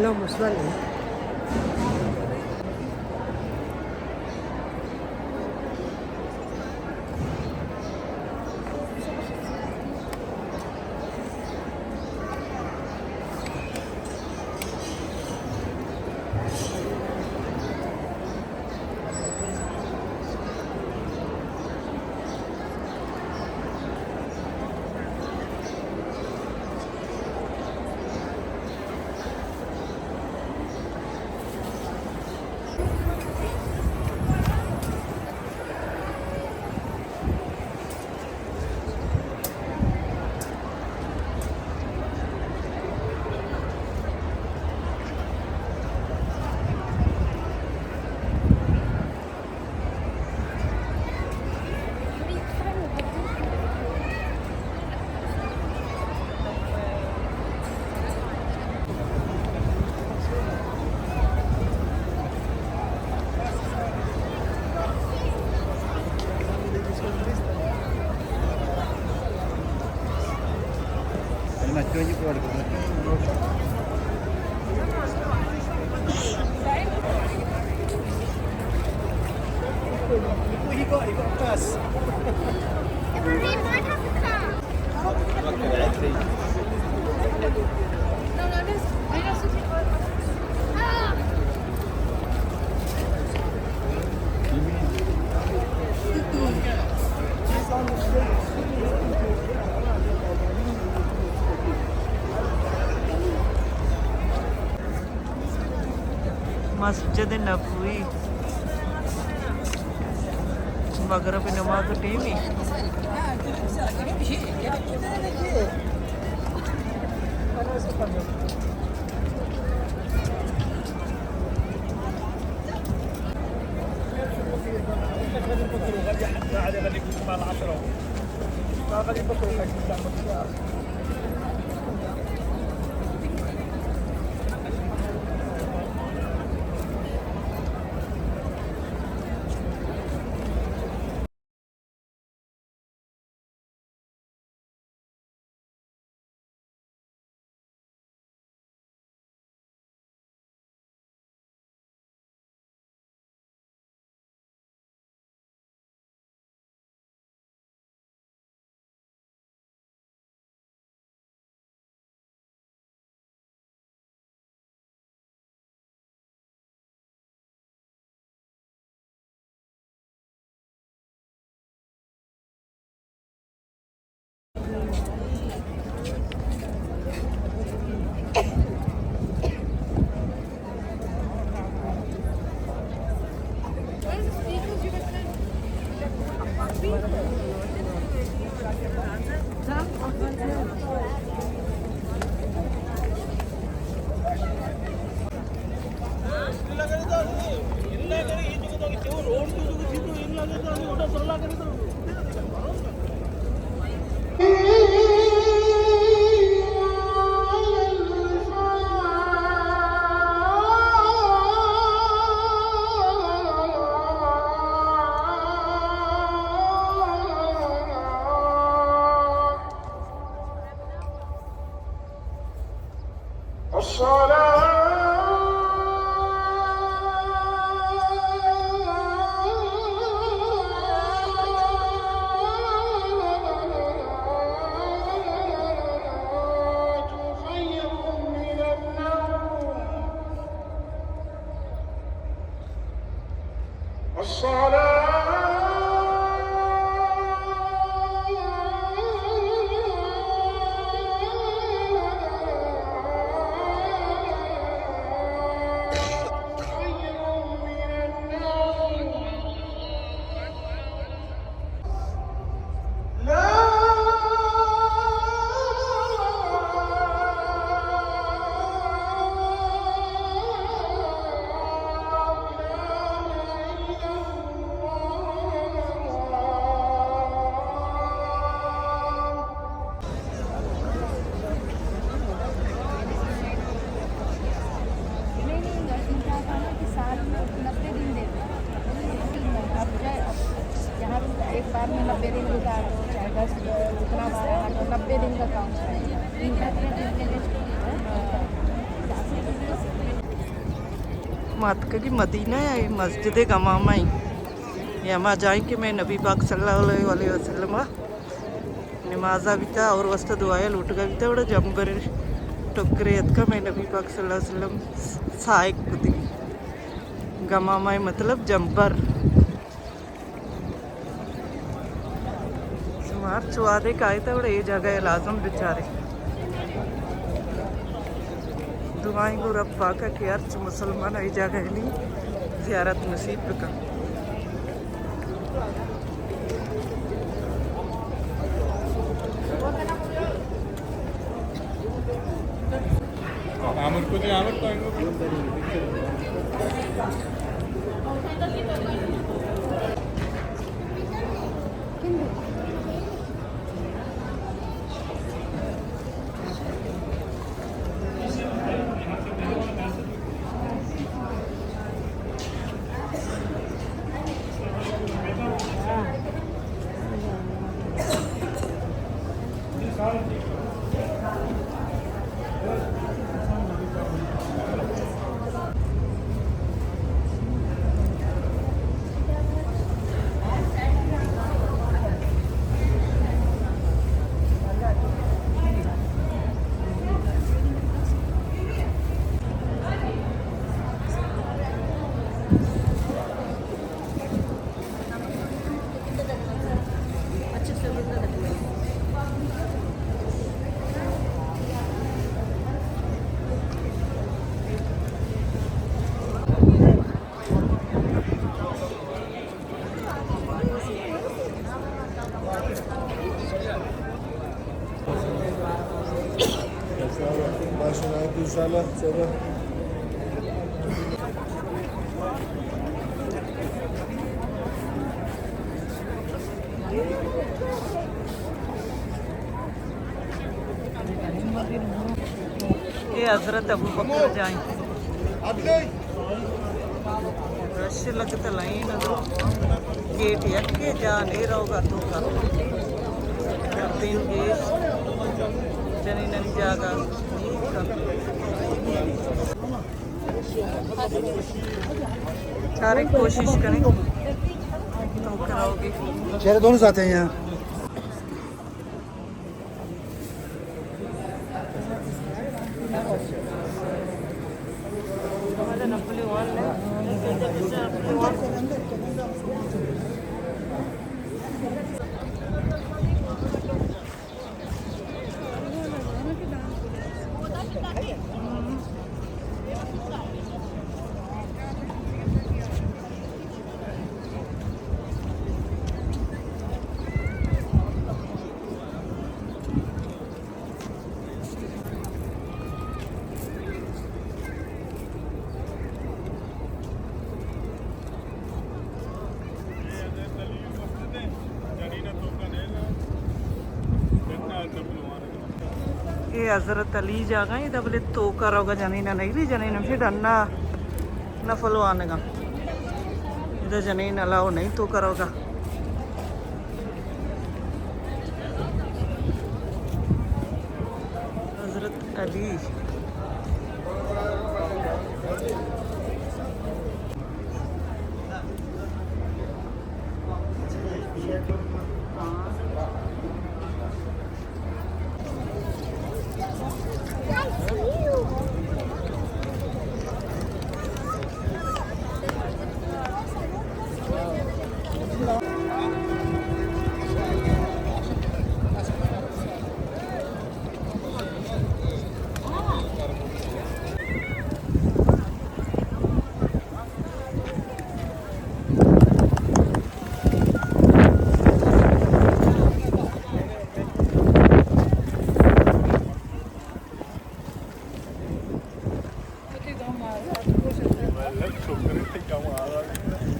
Lomos, vale. Ikut kelas. Masjid Nabawi Maghrib नमाज time ही मक्का की Medina है मस्जिद गमामा ही यहाँ जाएंगे मैं नबी पाक सल्लल्लाहु अलैहि वसल्लम नमाजा भी था और वस्ता दुआया लूट का भी था बड़ा जम्बर टोकरे का मैं नबी पाक सल्लल्लाहु अलैहि वसल्लम साइक कुदी गमामा मतलब जम्बर सुमार चुआदे का आए था बड़ा ये जगह है लाजम बेचारे दुआएं को रब पाका कि यार मुसलमान आई जगह नहीं ज़ियारत नसीब का İnşallah sabah. ये हजरत अबू बकर जाए रश लगता लाइन गेट यके जा नहीं रहोगा तो कर दिन गेट जनी ननी जागा सारे कोशिश करें तो कराओगे चेहरे दोनों साथ हैं यहाँ ये हजरत अली जागा ये दबले तो करोगा जानी ना नहीं ली जानी ना फिर अन्ना नफल आने का इधर जानी ना लाओ नहीं तो करोगा हजरत अली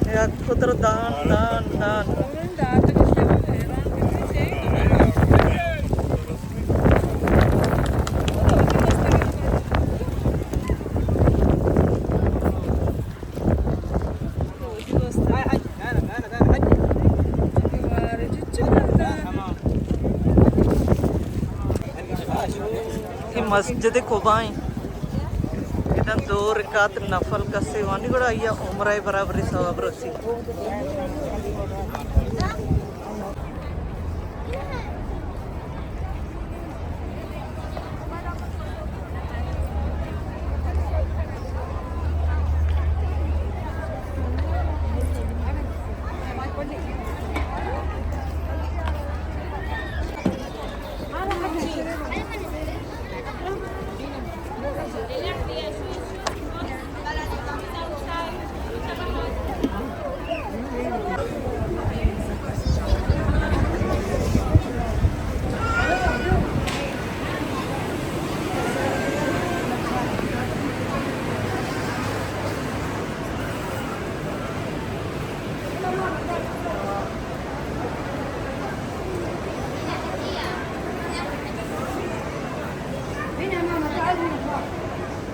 Ya putar dan ఈ మస్జిద్ కుబాయి idan 2 rekat nafal ka sewani kuda ayya umrah barabari sawab rosi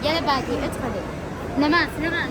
يلا باقي ادخلي نماس باقي.